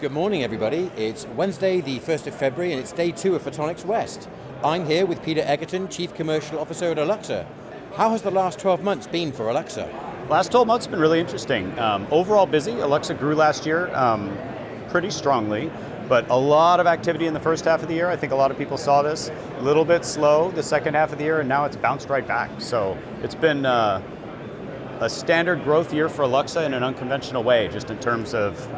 Good morning, everybody. It's Wednesday, the 1st of February, and it's day 2 of Photonics West. I'm here with Peter Egerton, Chief Commercial Officer at Alluxa. How has the last 12 months been for Alluxa? Last 12 months have been really interesting. Overall busy. Alluxa grew last year pretty strongly, but a lot of activity in the first half of the year. I think a lot of people saw this. A little bit slow the second half of the year, and now it's bounced right back. So it's been a standard growth year for Alluxa in an unconventional way, just in terms of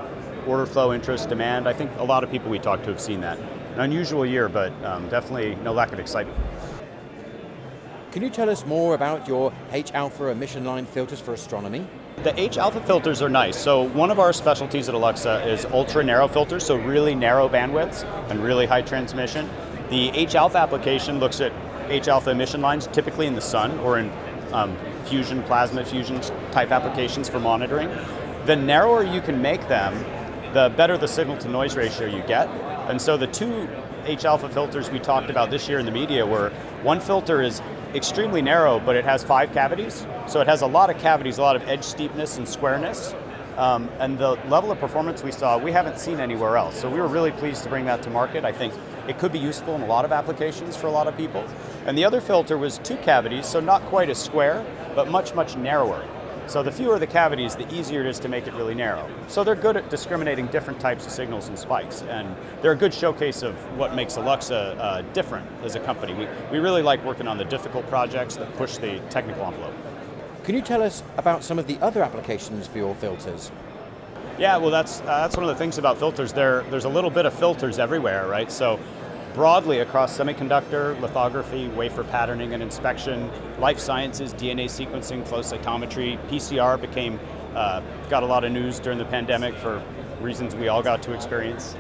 order flow, interest, demand. I think a lot of people we talked to have seen that. An unusual year, but definitely no lack of excitement. Can you tell us more about your H-alpha emission line filters for astronomy? The H-alpha filters are nice. So one of our specialties at Alluxa is ultra narrow filters, so really narrow bandwidths and really high transmission. The H-alpha application looks at H-alpha emission lines, typically in the sun or in fusion, plasma fusion type applications for monitoring. The narrower you can make them, the better the signal to noise ratio you get. And so the two H-alpha filters we talked about this year in the media were, one filter is extremely narrow, but it has 5 cavities. So it has a lot of cavities, a lot of edge steepness and squareness. And the level of performance we saw, we haven't seen anywhere else. So we were really pleased to bring that to market. I think it could be useful in a lot of applications for a lot of people. And the other filter was 2 cavities, so not quite as square, but much, much narrower. So the fewer the cavities, the easier it is to make it really narrow. So they're good at discriminating different types of signals and spikes, and they're a good showcase of what makes Alluxa different as a company. We really like working on the difficult projects that push the technical envelope. Can you tell us about some of the other applications for your filters? Yeah, well that's one of the things about filters. There's a little bit of filters everywhere, right? So broadly across semiconductor, lithography, wafer patterning and inspection, life sciences, DNA sequencing, flow cytometry, PCR got a lot of news during the pandemic for reasons we all got to experience.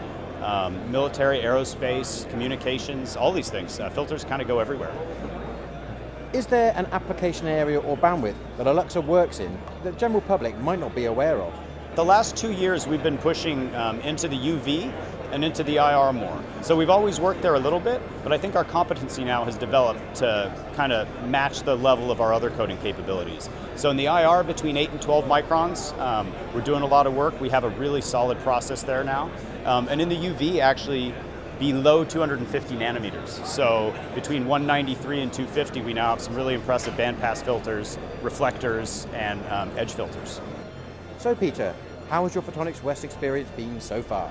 Military, aerospace, communications, all these things. Filters kind of go everywhere. Is there an application area or bandwidth that Alluxa works in that the general public might not be aware of? The last 2 years we've been pushing into the UV and into the IR more. So we've always worked there a little bit, but I think our competency now has developed to kind of match the level of our other coating capabilities. So in the IR between 8 and 12 microns, we're doing a lot of work. We have a really solid process there now. And in the UV, actually below 250 nanometers. So between 193 and 250, we now have some really impressive bandpass filters, reflectors, and edge filters. So Peter, how has your Photonics West experience been so far?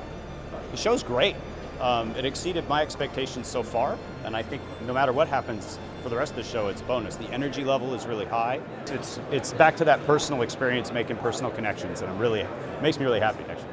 The show's great. It exceeded my expectations so far, and I think no matter what happens for the rest of the show, it's bonus. The energy level is really high. It's back to that personal experience, making personal connections, and makes me really happy, actually.